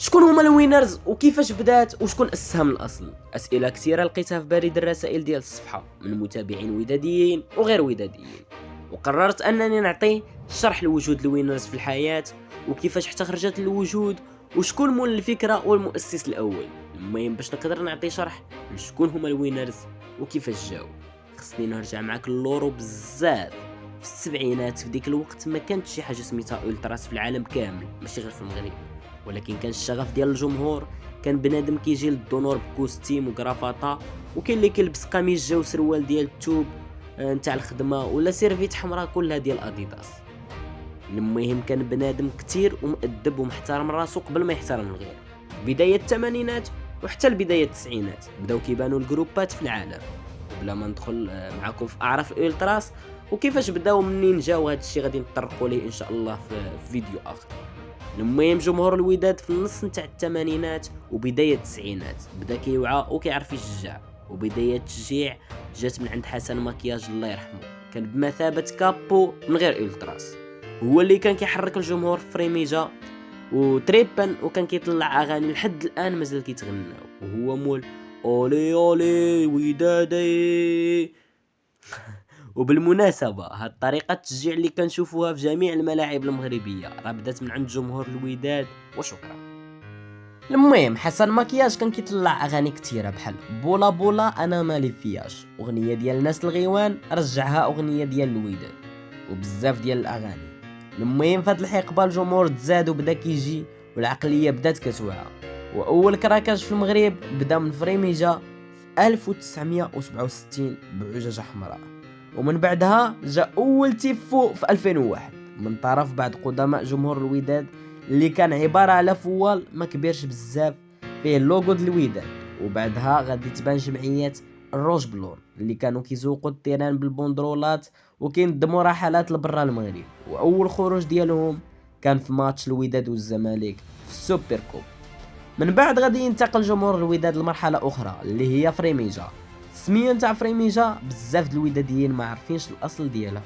شكون هما الوينرز وكيفاش بدات وشكون اسسها من الاصل؟ اسئله كثيره لقيتها في بريد الرسائل ديال الصفحه من متابعين وداديين وغير وداديين، وقررت انني نعطي شرح لوجود الوينرز في الحياه وكيفاش حتى خرجت للوجود وشكون مول الفكره والمؤسس الاول. المهم باش نقدر نعطي شرح لشكون هما الوينرز وكيفاش جاو، خصني نرجع معاك اللورو بزاف. في السبعينات في ديك الوقت ما كانت شي حاجه سميتها التراس في العالم كامل، ماشي غير في المغرب، ولكن كان الشغف ديال الجمهور. كان بنادم كيجي للدونور بكوستيم وكرافاطه، وكاين اللي كيلبس قميص جا وسروال ديال التوب نتاع الخدمه ولا سيرفيت حمراء كلها ديال اديداس. المهم كان بنادم كتير ومؤدب ومحترم راسو قبل ما يحترم الغير. بدايه الثمانينات وحتى البدايه التسعينات بداو كيبانوا الجروبات في العالم. بلا ما ندخل معكم في اعراف الالتراس وكيفاش بداو منين جاو، هذا الشيء غادي نطرقوا ليه ان شاء الله في فيديو اخر. المهم جمهور الوداد في النص نتاع الثمانينات وبدايه التسعينات بدا كيوعى وكيعرف يشجع، وبدايه التشجيع جات من عند حسن مكياج الله يرحمه. كان بمثابه كابو من غير التراس، هو اللي كان كيحرك الجمهور في فريميجا وتريبان، وكان كيطلع اغاني لحد الان مازال كيتغناو، وهو مول اولي اولي ودادي. وبالمناسبة هاد طريقة التشجيع اللي كنشوفوها في جميع الملاعب المغربية راه بدات من عند جمهور الوداد وشكرا. المهم حسن مكياج كان كيطلع اغاني كثيره بحال بولا بولا انا مالي فياش، اغنيه ديال ناس الغيوان، رجعها اغنيه ديال الوداد، وبزاف ديال الاغاني. المهم فهاد الحقبه الجمهور تزاد وبدا كيجي والعقليه بدات كتوعى، واول كراكاج في المغرب بدا من فريميجا في 1967 بعجاجه حمراء، ومن بعدها جاء اول تيفو في 2001 من طرف بعض قدماء جمهور الوداد اللي كان عباره على فوال ما كبيرش بزاف فيه اللوغو ديال الوداد. وبعدها غادي تبان جمعيات الروج بلون اللي كانوا كيزوقوا التيران بالبوندرولات وكينظموا رحلات لبرا المغرب، واول خروج ديالهم كان في ماتش الوداد والزمالك في السوبر كوب. من بعد غادي ينتقل جمهور الوداد لمرحله اخرى اللي هي فريميجا. السميه نتاع فريميجا بزاف د الوداديين ما عارفينش الاصل ديالها.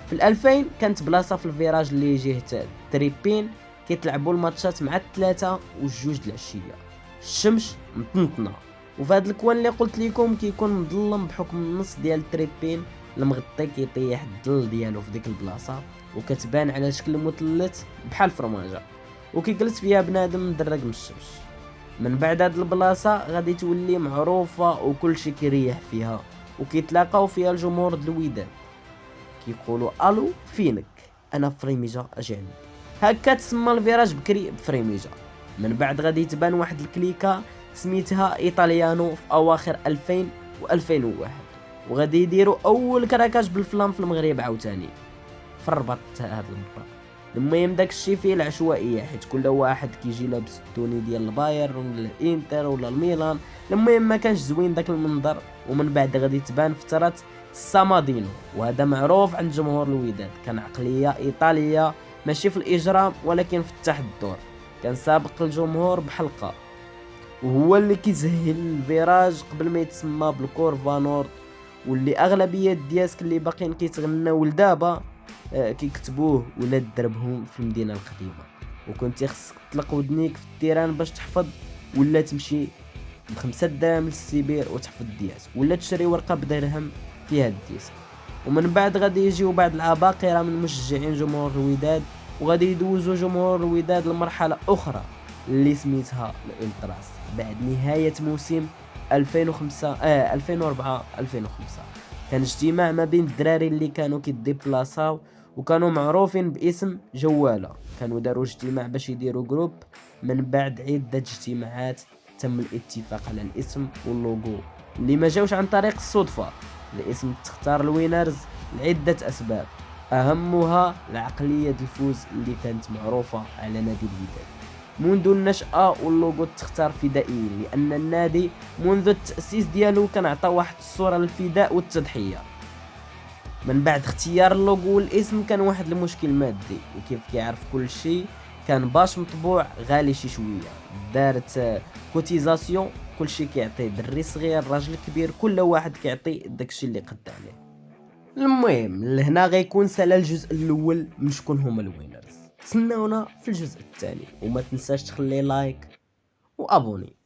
في 2000 كانت بلاصه في الفيراج اللي جهه تريبين كيتلعبوا الماتشات مع الثلاثه والجوج د العشيه، الشمس مطنطنه، وفي هذا الكوان اللي قلت لكم كيكون مظلم بحكم النص ديال تريبين المغطي كيطيح الظل ديالو في ديك البلاصه، وكتبان على شكل مثلث بحال فرماجه وكيجلس فيها بنادم مدرق من الشمس. من بعد هاد البلاصه غادي تولي معروفه وكل شي كيريح فيها، وكيتلاقاو فيها الجمهور د الوداد كيقولوا الو فينك، انا فريميجا اجي عندك. هكا تسمى الفيراج بكري بفريميجا. من بعد غادي تبان واحد الكليكه سميتها ايطاليانو في اواخر 2000 و2001، وغادي يديروا اول كراكاج بالفلام في المغرب عاوتاني في الرباط هاد المره. المهم داكشي فيه العشوائيه حيت كل واحد كيجي لابس التوني ديال الباير ولا الانتر ولا الميلان. المهم ما كانش زوين داك المنظر. ومن بعد غادي تبان فتره السامادينو، وهذا معروف عند جمهور الوداد، كان عقليه ايطاليه ماشي في الاجرام ولكن في التحضر، كان سابق الجمهور بحلقه، وهو اللي كيزهل الفيراج قبل ما يتسمى بالكورفا نورد، واللي اغلبيه الدياسك اللي باقيين كيتغناو لدابا كيكتبوه ولا دربهم في المدينه القديمه. وكنتي خصك تطلق ودنيك في التيران باش تحفظ، ولا تمشي ب5 دراهم للسيبير وتحفظ الدياس، ولا تشري ورقه بدرهم فيها الديسك. ومن بعد غادي يجيو بعض العباقرة من مشجعين جمهور الوداد، وغادي يدوزوا جمهور الوداد لمرحله اخرى اللي سميتها الالتراس بعد نهايه موسم 2004 2005. كان اجتماع ما بين الدراري اللي كانوا كيديبلاصاو وكانوا معروفين باسم جواله، كانوا داروا اجتماع باش يديروا جروب. من بعد عده اجتماعات تم الاتفاق على الاسم واللوغو اللي ما جاوش عن طريق الصدفه. الاسم تختار الوينرز لعده اسباب، اهمها العقليه الفوز اللي كانت معروفه على نادي الوداد منذ النشأة، واللوغو تختار فدائيين لأن النادي منذ التأسيس ديالو كان عطى واحد الصورة للفداء والتضحية. من بعد اختيار اللوغو والاسم كان واحد المشكل مادي، وكيف كيعرف كل شيء كان باش مطبوع غالي شي شوية، دارت كوتيزاسيون، كل شيء كيعطي دري صغير راجل كبير كل واحد كيعطي داكشي اللي قد عليه. المهم لهنا غيكون سالا الجزء الاول من شكون هما الوينرز. تسناونا في الجزء الثاني، وما تنساش تخلي لايك وابوني.